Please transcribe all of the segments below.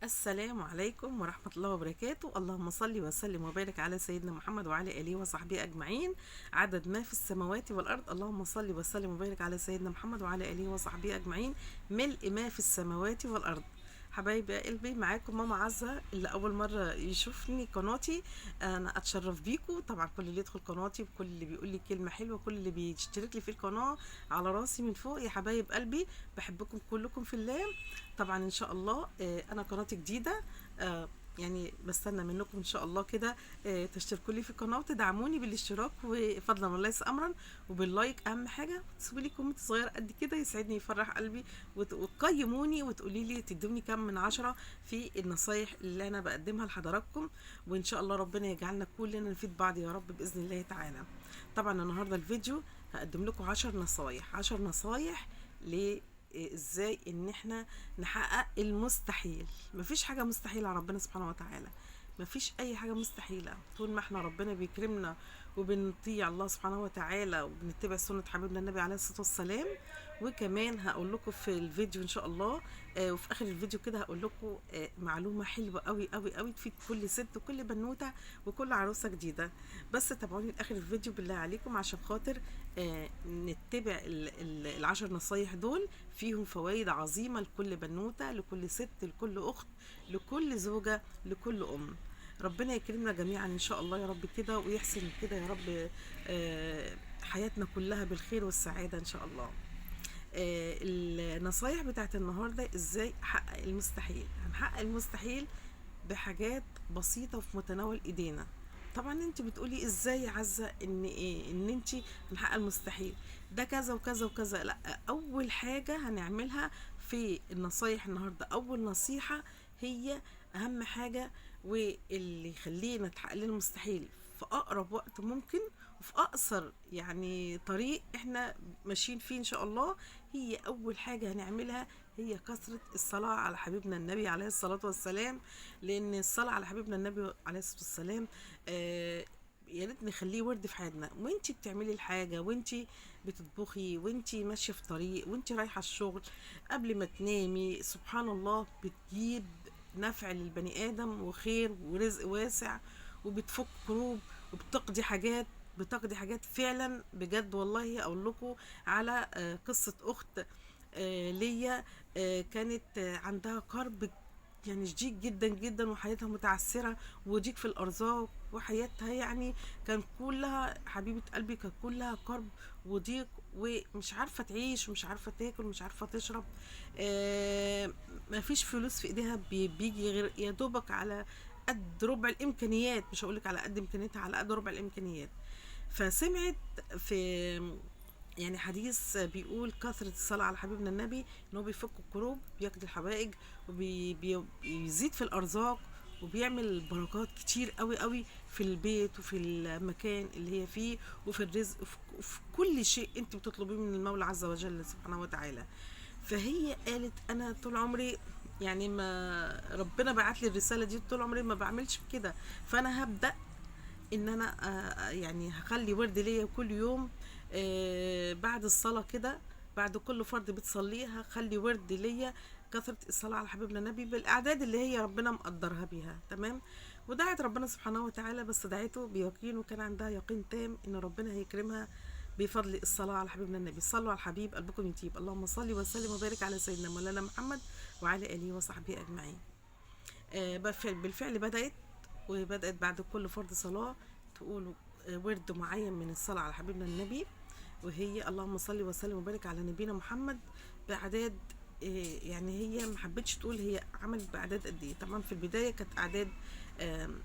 السلام عليكم ورحمة الله وبركاته. اللهم صل وسلم وبارك على سيدنا محمد وعلى آله وصحبه أجمعين. عدد ما في السماوات والأرض. اللهم صل وسلم وبارك على سيدنا محمد وعلى آله وصحبه أجمعين. ملء ما في السماوات والأرض. حبايبي قلبي، معاكم ماما عزة. اللي أول مرة يشوفني قناتي أنا أتشرف بيكم طبعا. كل اللي يدخل قناتي وكل اللي بيقول لي كلمة حلوة، كل اللي بيشترك لي في القناة، على راسي من فوق يا حبايب قلبي. بحبكم كلكم في الله. طبعا ان شاء الله انا قناتي جديده. يعني بستنى منكم ان شاء الله كده تشتركوا لي في القناه وتدعموني بالاشتراك وفضلا وليس امرا، وباللايك اهم حاجه. تسيبوا لي كومنت صغير قد كده يسعدني يفرح قلبي، وتقيموني وتقولي لي تدوني كم من 10 في النصايح اللي انا بقدمها لحضراتكم. وان شاء الله ربنا يجعلنا كلنا نفيد بعض يا رب باذن الله تعالى. طبعا النهارده الفيديو هقدم لكم 10 نصايح، 10 نصايح ازاي ان احنا نحقق المستحيل. مفيش حاجة مستحيلة على ربنا سبحانه وتعالى. مفيش اي حاجة مستحيلة طول ما احنا ربنا بيكرمنا وبنطيع الله سبحانه وتعالى وبنتبع سنة حبيبنا النبي عليه الصلاة والسلام. وكمان هقول لكم في الفيديو ان شاء الله وفي اخر الفيديو كده هقول لكم معلومة حلوة قوي قوي قوي تفيد كل ست وكل بنوتة وكل عروسة جديدة. بس تابعوني لاخر الفيديو بالله عليكم عشان خاطر نتبع العشر نصايح دول. فيهم فوائد عظيمة لكل بنوتة، لكل ست، لكل أخت، لكل زوجة، لكل أم. ربنا يكرمنا جميعا إن شاء الله يا رب كده، ويحسن كده يا رب حياتنا كلها بالخير والسعادة إن شاء الله. النصايح بتاعت النهاردة إزاي أحقق المستحيل. هنحقق المستحيل بحاجات بسيطة وفي متناول إيدينا. طبعا انت بتقولي ازاي يا عزة ان ايه ان انت هنحقق المستحيل ده كذا وكذا وكذا. لا، اول حاجة هنعملها في النصايح النهاردة، اول نصيحة هي اهم حاجة واللي يخلينا نتحقق لنا المستحيل في اقرب وقت ممكن وفي اقصر يعني طريق احنا ماشيين فيه ان شاء الله. هي اول حاجة هنعملها هي كثرة الصلاة على حبيبنا النبي عليه الصلاة والسلام. لان الصلاة على حبيبنا النبي عليه الصلاة والسلام يا ريت نخليه ورد في حياتنا. وانتي بتعملي الحاجة، وانتي بتطبخي، وانتي ماشية في طريق، وانتي رايحة الشغل، قبل ما تنامي سبحان الله بتجيب نفع للبني آدم وخير ورزق واسع، وبتفك كروب، وبتقضي حاجات. بتقضي حاجات فعلا بجد. والله اقول لكم على قصة اخت ليا كانت عندها كرب يعني شديد جدا جدا، وحياتها متعثرة وضيق في الأرزاق، وحياتها يعني كان كلها حبيبة قلبي كان كلها كرب وضيق، ومش عارفة تعيش ومش عارفة تاكل ومش عارفة تشرب. مفيش فلوس في ايديها بيجي غير يا دوبك على قد ربع الامكانيات. مش هقولك على قد امكانياتها، على قد ربع الامكانيات. فسمعت في يعني حديث بيقول كثرة الصلاة على حبيبنا النبي ان هو بيفك الكروب، بيقضي الحوائج، وبيزيد في الارزاق، وبيعمل بركات كتير قوي قوي في البيت وفي المكان اللي هي فيه، وفي الرزق وفي كل شيء انت بتطلبيه من المولى عز وجل سبحانه وتعالى. فهي قالت انا طول عمري يعني ما ربنا بعت لي الرسالة دي، طول عمري ما بعملش كده. فانا هبدأ ان انا يعني هخلي ورد ليا كل يوم بعد الصلاة كده، بعد كل فرض بتصليه هخلي ورد ليا كثرة الصلاة على حبيبنا النبي بالأعداد اللي هي ربنا مقدرها بيها. تمام. ودعت ربنا سبحانه وتعالى، بس دعيته بيقين وكان عندها يقين تام ان ربنا هيكرمها بفضل الصلاة على حبيبنا النبي. صلوا على الحبيب قلبكم يطيب. اللهم صل وسلم وبارك على سيدنا مولانا محمد وعلى آله وصحبه أجمعين. بالفعل بدأت، وبدأت بعد كل فرض صلاة تقول ورد معين من الصلاة على حبيبنا النبي، وهي اللهم صل وسلم وبارك على نبينا محمد بأعداد. يعني هي ما حبتش تقول هي عملت بأعداد قد ايه. طبعا في البداية كانت أعداد آم،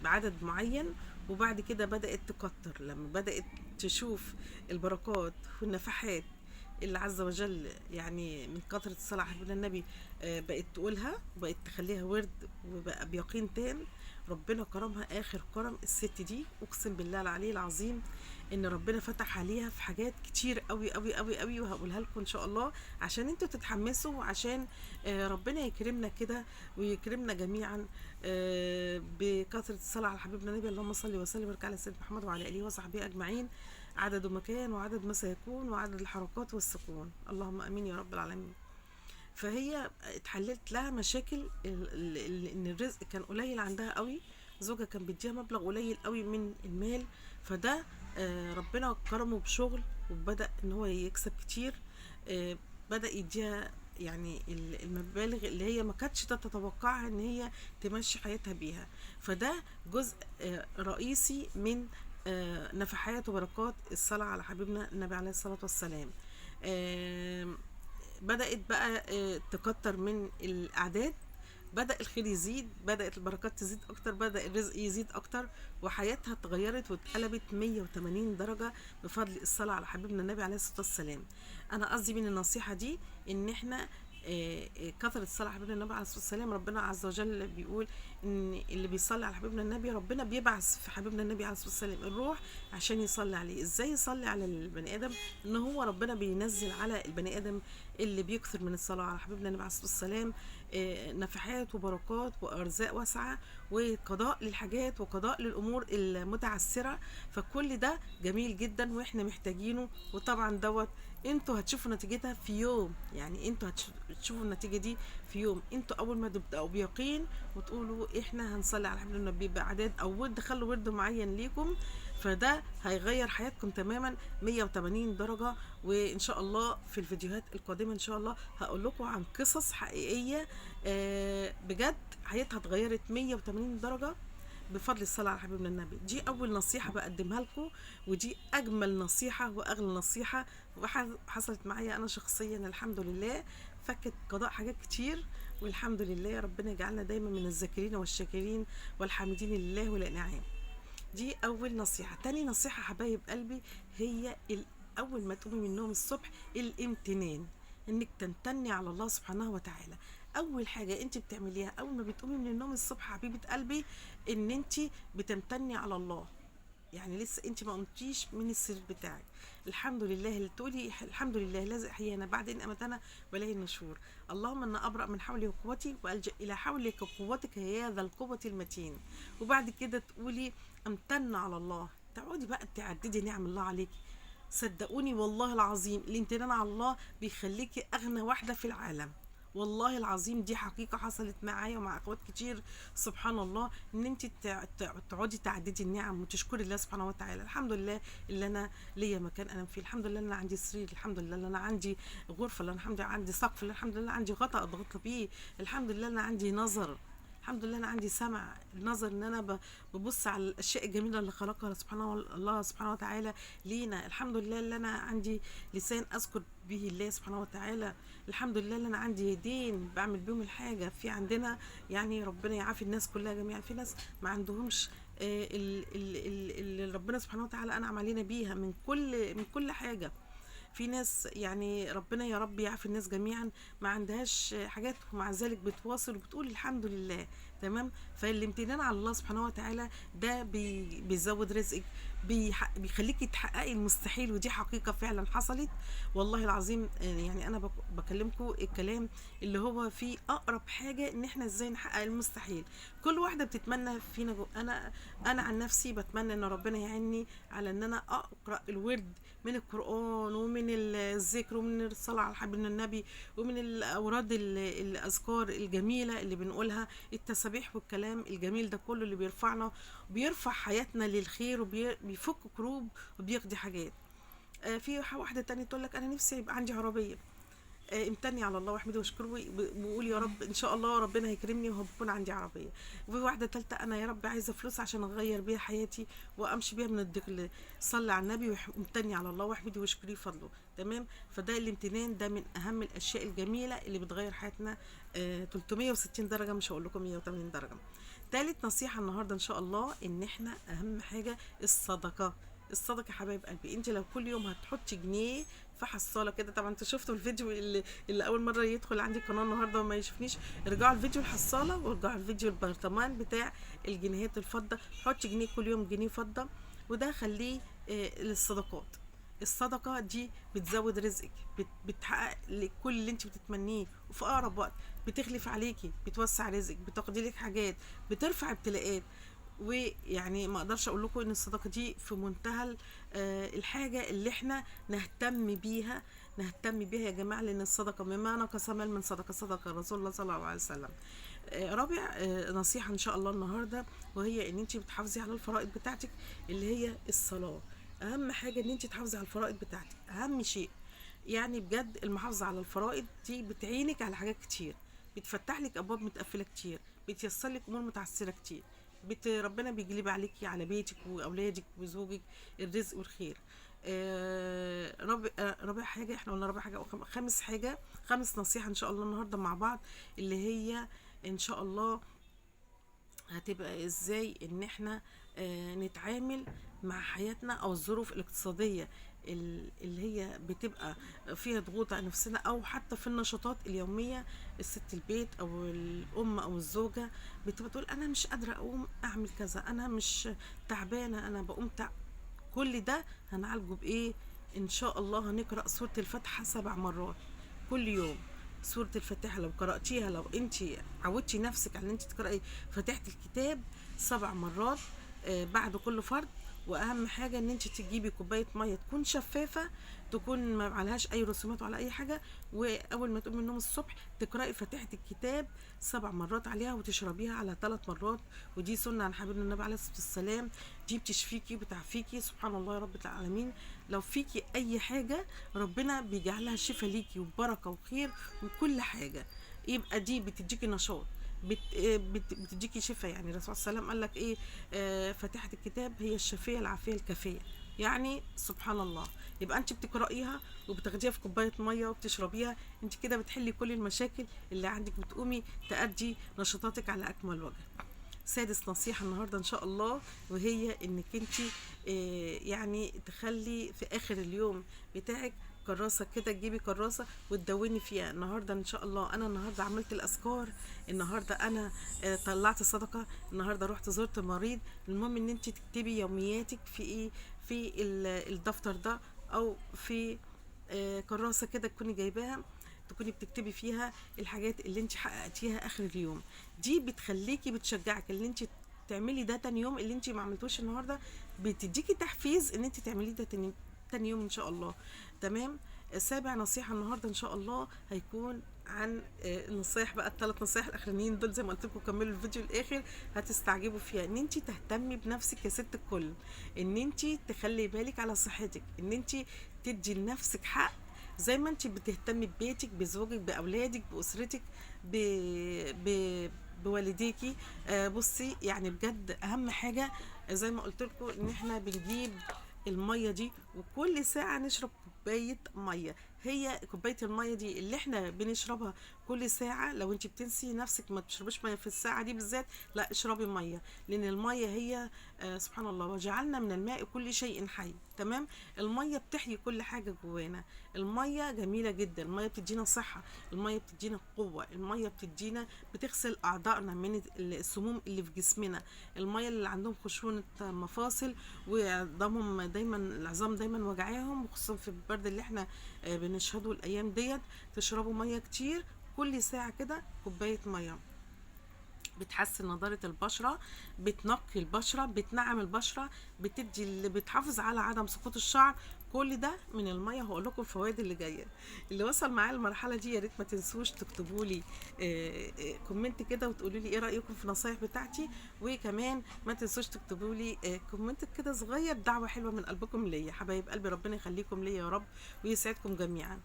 بعدد معين، وبعد كده بدأت تكتر لما بدأت تشوف البركات والنفحات اللي عز وجل يعني من كثرة الصلاة على حبيبنا النبي. بقت تقولها وبقت تخليها ورد وبقى بيقين تام. ربنا كرمها آخر كرم الست دي، أقسم بالله العلي العظيم إن ربنا فتح عليها في حاجات كتير قوي قوي قوي قوي، وهقولها لكم إن شاء الله عشان انتوا تتحمسوا، وعشان ربنا يكرمنا كده ويكرمنا جميعا بكثرة الصلاة على حبيبنا النبي. اللهم صل وسلم وبارك على سيدنا محمد وعلى آله وصحبه أجمعين، عدد مكان وعدد ما سيكون وعدد الحركات والسكون. اللهم امين يا رب العالمين. فهي اتحلت لها مشاكل ان الرزق كان قليل عندها قوي، زوجها كان بيديها مبلغ قليل قوي من المال. فده ربنا كرمه بشغل، وبدأ ان هو يكسب كتير. آه، بدأ يديها يعني المبالغ اللي هي ما كانتش تتوقعها ان هي تمشي حياتها بيها. فده جزء رئيسي من نفحات وبركات الصلاة على حبيبنا النبي عليه الصلاة والسلام. آم، بدأت بقى تكتر من الأعداد، بدأ الخير يزيد، بدأت البركات تزيد أكتر، بدأ الرزق يزيد أكتر، وحياتها اتغيرت واتقلبت 180 درجة بفضل الصلاة على حبيبنا النبي عليه الصلاة والسلام. أنا قصدي من النصيحة دي إن إحنا كثرة الصلاة على حبيبنا النبي عليه الصلاة والسلام. ربنا عز وجل بيقول إن اللي بيصلي على حبيبنا النبي ربنا بيبعث في حبيبنا النبي عليه الصلاة والسلام الروح عشان يصلي عليه. إزاي يصلي على البني آدم؟ إن هو ربنا بينزل على البني آدم اللي بيكثر من الصلاة على حبيبنا النبي عليه الصلاة والسلام نفحات وبركات وأرزاق واسعة، وقضاء للحاجات وقضاء للأمور المتعسرة. فكل ده جميل جدا واحنا محتاجينه. وطبعا دوت انتوا هتشوفوا نتيجتها في يوم، يعني انتوا هتشوفوا النتيجة دي في يوم. انتوا اول ما تبدأوا بيقين وتقولوا احنا هنصلي على حبيبنا النبي بعدد او ورد، خلوا ورد معين ليكم، فده هيغير حياتكم تماما 180 درجة. وان شاء الله في الفيديوهات القادمة ان شاء الله هقول لكم عن قصص حقيقية بجد حياتها اتغيرت 180 درجة بفضل الصلاة على حبيبنا النبي. دي أول نصيحة بقدمها لكم، ودي أجمل نصيحة وأغلى نصيحة وحصلت معايا أنا شخصيا الحمد لله. فكت قضاء حاجات كتير والحمد لله. ربنا يجعلنا دايما من الذاكرين والشاكرين والحامدين لله والإنعام. دي أول نصيحة. تاني نصيحة حبايب قلبي هي أول ما تقومي من النوم الصبح الامتنان، إنك تمتني على الله سبحانه وتعالى. أول حاجة أنت بتعمليها أول ما بتقومي من النوم الصبح حبيبة قلبي إن أنت بتمتني على الله. يعني لسه انت ما قمتيش من السرير بتاعك، الحمد لله اللي تقولي الحمد لله الذي احيانا بعد ان امتنا واليه النشور. اللهم انا ابرا من حولي وقوتي والجا الى حولك وقوتك يا ذا القوه المتين. وبعد كده تقولي امتن على الله، تقعدي بقى تعددي نعم الله عليكي. صدقوني والله العظيم الامتنان على الله بيخليكي اغنى واحده في العالم. والله العظيم دي حقيقة حصلت معايا ومع اخوات كتير. سبحان الله ان انت تقعدي تعددي النعم وتشكري الله سبحانه وتعالى. الحمد لله اللي انا ليا مكان انام فيه، الحمد لله ان انا عندي سرير، الحمد لله ان انا عندي غرفة، الحمد لله عندي سقف، الحمد لله عندي غطاء اضغط بيه، الحمد لله ان انا عندي نظر، الحمد لله انا عندي سمع. النظر ان انا ببص على الاشياء الجميله اللي خلقها سبحانه الله سبحانه وتعالى لينا. الحمد لله ان انا عندي لسان اذكر به الله سبحانه وتعالى. الحمد لله ان انا عندي يدين بعمل بيهم الحاجه. في عندنا يعني ربنا يعافي الناس كلها جميعا، في ناس ما عندهمش اللي ربنا سبحانه وتعالى انعم علينا بيها من كل حاجه. في ناس يعني ربنا يا رب يعافي الناس جميعا ما عندهاش حاجات ومع ذلك بتواصل وبتقول الحمد لله. تمام. فالامتنان على الله سبحانه وتعالى ده بيزود رزقك، بيخليكي تحققي المستحيل، ودي حقيقة فعلا حصلت والله العظيم. يعني انا بكلمكم الكلام اللي هو فيه اقرب حاجة ان احنا ازاي نحقق المستحيل. كل واحدة بتتمنى فينا انا عن نفسي بتمنى ان ربنا يعيني على ان انا اقرأ الورد من القرآن ومن الذكر ومن الصلاة على حبيبنا النبي ومن الأوراد الأذكار الجميلة اللي بنقولها، التسابيح والكلام الجميل ده كله اللي بيرفعنا وبيرفع حياتنا للخير وبيفك كروب وبيقضي حاجات. في واحدة تانية تقول لك أنا نفسي يبقى عندي عربية. امتني على الله واحمده واشكره وقول يا رب ان شاء الله ربنا هيكرمني وهيكون عندي عربيه. وفي واحده ثالثه انا يا رب عايزه فلوس عشان اغير بيها حياتي وامشي بيها من الدخل. صلي على النبي وامتني على الله واحمده واشكريه فضله. تمام. فده الامتنان ده من اهم الاشياء الجميله اللي بتغير حياتنا 360 درجه، مش هقول لكم 180 درجه. ثالث نصيحه النهارده ان شاء الله ان احنا اهم حاجه الصدقه. الصدقه حبايب قلبي، انت لو كل يوم هتحطي جنيه في حصاله كده، طبعا انتوا شفتوا الفيديو اللي اول مره يدخل عندي القناه النهارده وما يشوفنيش، ارجعوا الفيديو الحصاله وارجعوا الفيديو البرطمان بتاع الجنيهات الفضه. حطي جنيه كل يوم، جنيه فضه، وده خليه للصدقات. الصدقه دي بتزود رزقك، بتحقق لك كل اللي انت بتتمنيه وفي اقرب وقت، بتخلف عليكي، بتوسع رزقك، بتقضي لك حاجات، بترفع ابتلاءات. ويعني ما اقدرش اقول لكم ان الصداقه دي في منتهى الحاجه اللي احنا نهتم بيها نهتم بيها يا جماعة، لأن الصدقة مما نقص مال من صدقة، صدق رسول الله صلى الله عليه وسلم. رابع نصيحة إن شاء الله النهاردة، وهي إن أنت بتحافظي على الفرائض بتاعتك، اللي هي الصلاة. أهم حاجة إن أنت تحافظي على الفرائض بتاعتك، أهم شيء. يعني بجد المحافظة على الفرائض دي بتعينك على حاجات كتير، بتفتح لك أبواب متقفلة كتير، بتيسر لك أمور متعسرة كتير، ربنا بيجلب عليكي على بيتك وأولادك وزوجك الرزق والخير. رابع حاجة، احنا قلنا رابع حاجة، خامس حاجة، خامس نصيحة إن شاء الله النهاردة مع بعض، اللي هي ان شاء الله هتبقى ازاي ان احنا نتعامل مع حياتنا او الظروف الاقتصادية اللي هي بتبقى فيها ضغوط على نفسنا، او حتى في النشاطات اليومية. الست البيت او الام او الزوجة بتبقى تقول انا مش قادرة اقوم اعمل كذا، انا مش تعبانة، انا بقوم كل ده هنعالجه بايه؟ ان شاء الله هنقرأ سورة الفاتحة 7 مرات كل يوم. سورة الفاتحة لو قرأتيها، لو انت عودتي نفسك على ان انت تقرأي فاتحة الكتاب 7 مرات بعد كل فرض. واهم حاجة ان انت تجيبي كوباية مية تكون شفافة، تكون ما عليهاش اي رسومات ولا اي حاجة، واول ما تقومي من النوم الصبح تقرأي فاتحة الكتاب 7 مرات عليها، وتشربيها على 3 مرات. ودي سنة عن حبيبنا النبي عليه الصلاة والسلام، دي بتشفيكي وبتعافيكي سبحان الله يا رب العالمين. لو فيكي اي حاجة ربنا بيجعلها شفاء ليكي وبركة وخير وكل حاجة. يبقى دي بتديكي نشاط، بتديكي شفاء. يعني الرسول صلى الله عليه وسلم قال لك ايه؟ فاتحة الكتاب هي الشفية العافية الكافية. يعني سبحان الله، يبقى انت بتقرأيها وبتاخديها في كوباية مية وبتشربيها، انت كده بتحلي كل المشاكل اللي عندك، بتقومي تأدي نشاطاتك على أكمل وجه. سادس نصيحة النهاردة إن شاء الله، وهي إنك أنت يعني تخلي في آخر اليوم بتاعك كراسة كده، تجيبي كراسة وتدوني فيها النهاردة إن شاء الله أنا النهاردة عملت الأذكار، النهاردة أنا طلعت صدقة، النهاردة رحت زرت مريض. المهم إن أنت تكتبي يومياتك في إيه، في الدفتر ده، أو في كراسة كده تكوني جايباها، تكوني بتكتبي فيها الحاجات اللي انت حققتيها اخر اليوم. دي بتخليكي، بتشجعك ان انت تعملي ده تاني يوم، اللي انت ما عملتوش النهارده بتديكي تحفيز ان انت تعمليه ده تاني يوم ان شاء الله. تمام. سابع نصيحة النهاردة ان شاء الله هيكون عن النصايح بقى، الثلاث نصايح الاخرانيين دول زي ما قلت لكم كملوا الفيديو الاخر هتستعجبوا فيها. ان انت تهتمي بنفسك يا ست الكل، ان انت تخلي بالك على صحتك، ان انت تدي لنفسك حق زي ما انت بتهتمي ببيتك، بزوجك، باولادك، باسرتك، ب... ب... بوالديكي. بصي يعني بجد اهم حاجه زي ما قلت لكم ان احنا بنجيب الميه دي وكل ساعه نشرب كوبايه ميه. هي كوبايه الميه دي اللي احنا بنشربها كل ساعه، لو انت بتنسي نفسك ما تشربيش ميه في الساعه دي بالذات، لا اشربي ميه، لان الميه هي سبحان الله وجعلنا من الماء كل شيء حي. تمام. الميه بتحيي كل حاجه جوانا، الميه جميله جدا، الميه بتدينا صحه، الميه بتدينا قوه، الميه بتدينا، بتغسل اعضائنا من السموم اللي في جسمنا. الميه اللي عندهم خشونه مفاصل وعظامهم دايما، العظام دايما وجعاهم، وخصوصا في البرد اللي احنا بنشهده الايام ديت، تشربوا ميه كتير كل ساعه كده كوبايه ميه. بتحسن نضارة البشرة، بتنقي البشرة، بتنعم البشرة، بتدي اللي بتحافظ على عدم سقوط الشعر. كل ده من الميه. هقول لكم الفوائد اللي جايه. اللي وصل معايا المرحله دي يا ريت ما تنسوش تكتبوا لي كومنت كده وتقولوا لي ايه رايكم في النصايح بتاعتي، وكمان ما تنسوش تكتبوا لي كومنت كده صغير دعوه حلوه من قلبكم ليا. حبايب قلبي ربنا يخليكم ليا يا رب ويسعدكم جميعا.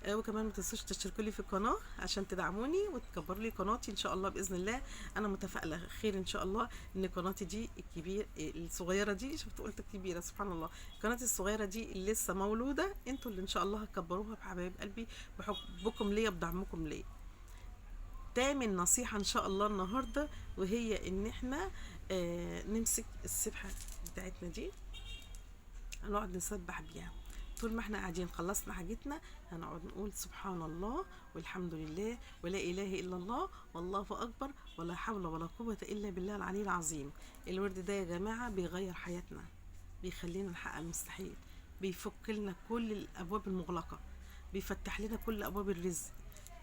وكمان ما تنسوش تشتركوا لي في القناه عشان تدعموني وتكبروا لي قناتي ان شاء الله باذن الله. انا متفائله خير ان شاء الله ان قناتي دي الكبير الصغيره دي، شفت قلت الكبيره سبحان الله، قناتي الصغيره دي اللي لسه مولوده انتوا اللي ان شاء الله هتكبروها بحبايب قلبي، بحبكم ليا، بدعمكم ليا. تامن نصيحه ان شاء الله النهارده، وهي ان احنا نمسك السبحه بتاعتنا دي، هنقعد نسبح بيها طول ما احنا قاعدين. خلصنا حاجتنا هنقعد نقول سبحان الله والحمد لله ولا اله الا الله والله اكبر ولا حول ولا قوة الا بالله العلي العظيم. الورد ده يا جماعة بيغير حياتنا، بيخلينا نحقق المستحيل، بيفك لنا كل الابواب المغلقة، بيفتح لنا كل ابواب الرزق،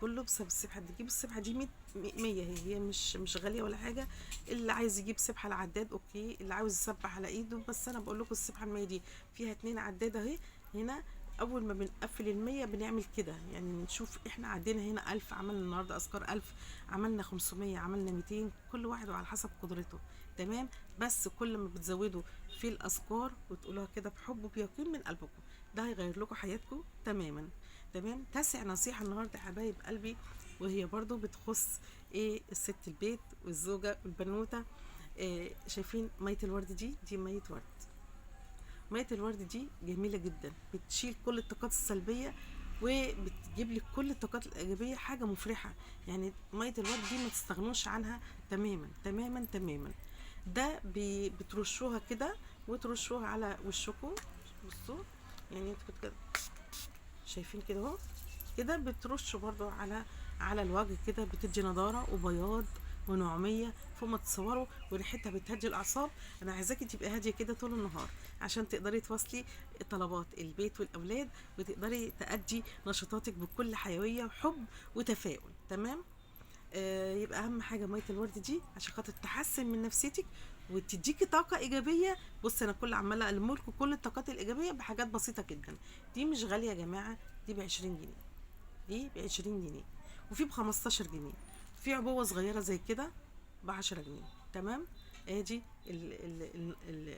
كله بسبب السبحه دي. تجيب السبحه دي 100 هي مش غاليه ولا حاجه. اللي عايز يجيب سبحه العداد اوكي، اللي عاوز يسبح على ايده، بس انا بقول لكم السبحه ال100 دي فيها 2 عداد اهي هنا، اول ما بنقفل ال100 بنعمل كده، يعني نشوف احنا عدينا هنا 1000، عملنا النهارده اذكار 1000، عملنا 500، عملنا 200، كل واحد وعلى حسب قدرته. تمام. بس كل ما بتزودوا في الاذكار وتقولوها كده بحب وبيقين من قلبكم، ده هيغير لكم حياتكم تماما. تمام. تاسع نصيحة النهارده يا حبايب قلبي، وهي برضو بتخص ايه الست البيت والزوجة والبنوتة. إيه، شايفين مية الورد دي مية ورد. مية الورد دي جميلة جدا، بتشيل كل الطاقات السلبية وبتجيب لك كل الطاقات الإيجابية، حاجة مفرحة. يعني مية الورد دي ما تستغنوش عنها تماما تماما تماما. ده بترشوها كده وترشوها على وشكم. بصوا، يعني انتوا كده شايفين كده اهو، كده بترش برضو على الوجه كده، بتدي نضارة وبياض ونعومية فوق ما تصوروا، وريحتها بتهدي الأعصاب. أنا عايزاكي تبقي هادية كده طول النهار عشان تقدري تواصلي طلبات البيت والأولاد، وتقدري تأدي نشاطاتك بكل حيوية وحب وتفاؤل. تمام. يبقى أهم حاجة مية الورد دي عشان خاطر تحسن من نفسيتك وتديكي طاقة إيجابية. بص أنا كل عمالة ألملكوا كل الطاقات الإيجابية بحاجات بسيطة جدا. دي مش غالية يا جماعة، دي ب20 جنيه، دي ب20 جنيه، وفي ب15 جنيه، في عبوة صغيرة زي كده ب10 جنيه. تمام. ادي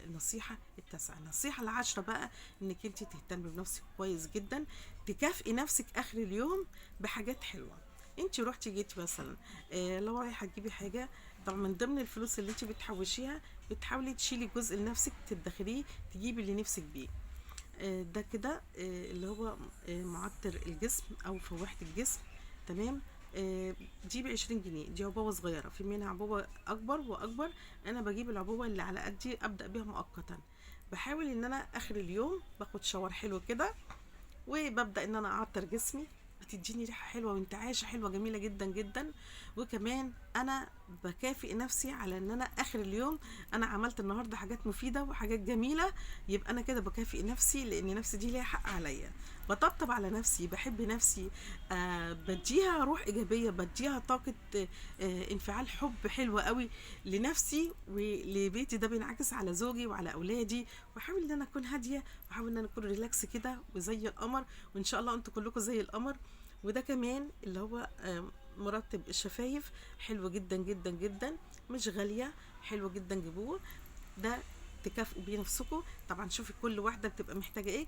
النصيحة التاسعة. النصيحة العاشرة بقى، انك انت تهتمي بنفسك كويس جدا، تكافئي نفسك اخر اليوم بحاجات حلوة. انت روحتي جيتي مثلا، لو رايحة تجيبي حاجة، طبعا من ضمن الفلوس اللي انت بتحوشيها بتحاولي تشيلي جزء لنفسك تدخريه تجيبي اللي نفسك بيه. ده كده اللي هو معطر الجسم او فواحة الجسم. تمام. دي ب20 جنيه، دي عبوة صغيرة، في منها عبوة اكبر واكبر. انا بجيب العبوة اللي على قدي ابدأ بيها مؤقتا. بحاول ان انا اخر اليوم باخد شاور حلو كده، وببدأ ان انا اعطر جسمي، بتديني ريحة حلوة وانتعاشة حلوة جميلة جدا جدا. وكمان انا بكافئ نفسي على ان انا اخر اليوم انا عملت النهاردة حاجات مفيدة وحاجات جميلة، يبقى انا كده بكافئ نفسي، لان نفسي دي ليها حق عليا. بطبطب على نفسي، بحب نفسي، بديها روح ايجابية، بديها طاقة انفعال حب حلوة قوي لنفسي ولبيتي. ده بينعكس على زوجي وعلى اولادي. واحاول ان انا اكون هادية، واحاول ان انا اكون ريلاكس كده وزي القمر، وان شاء الله انتوا كلكم زي القمر. وده كمان اللي هو مرطب الشفايف، حلو جدا جدا جدا، مش غالية، حلو جدا، جيبوه. ده تكافئوا بيه نفسكم. طبعا شوفي كل واحدة بتبقى محتاجة ايه،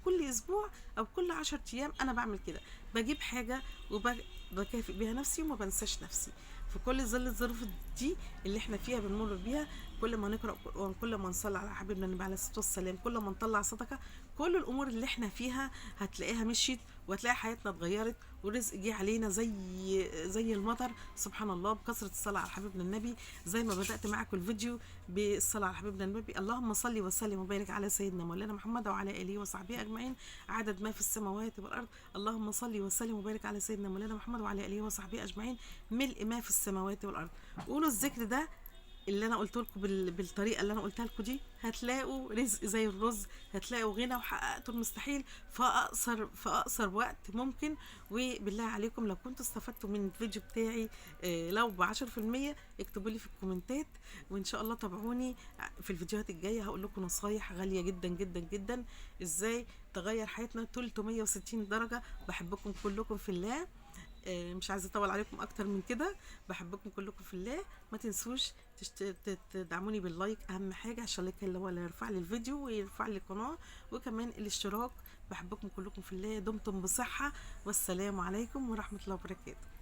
كل اسبوع او كل 10 ايام انا بعمل كده، بجيب حاجة وبكافئ بيها نفسي وما بنساش نفسي في كل ظل الظروف دي اللي احنا فيها بنمر بيها. كل ما نقرأ قرآن، كل ما نصلي على حبيبنا النبي عليه الصلاة والسلام، كل ما نطلع صدقة، كل الامور اللي احنا فيها هتلاقيها مشيت، وهتلاقي حياتنا اتغيرت، والرزق جه علينا زي المطر. سبحان الله، بكثرة الصلاة على حبيبنا النبي. زي ما بدأت معاكم الفيديو بالصلاة على حبيبنا النبي، اللهم صل وسلم وبارك على سيدنا مولانا محمد وعلى آله وصحبه أجمعين عدد ما في السماوات والأرض. اللهم صل وسلم وبارك على سيدنا مولانا محمد وعلى آله وصحبه أجمعين ملء ما في السماوات والأرض. قولوا الذكر ده اللي انا قلت لكم بالطريقه اللي انا قلتها لكم دي، هتلاقوا رزق زي الرز، هتلاقوا غنى، وحققتوا المستحيل في اقصر وقت ممكن. وبالله عليكم لو كنتوا استفدتوا من الفيديو بتاعي لو ب10%، اكتبوا لي في الكومنتات، وان شاء الله تابعوني في الفيديوهات الجايه. هقول لكم نصايح غاليه جدا جدا جدا ازاي تغير حياتنا 360 درجه. بحبكم كلكم في الله. مش عايزه اطول عليكم اكتر من كده. بحبكم كلكم في الله. ما تنسوش تدعموني باللايك، اهم حاجه، عشان اللي هو اللي يرفع لي الفيديو ويرفع لي القناه، وكمان الاشتراك. بحبكم كلكم في الله. دمتم بصحه، والسلام عليكم ورحمه الله وبركاته.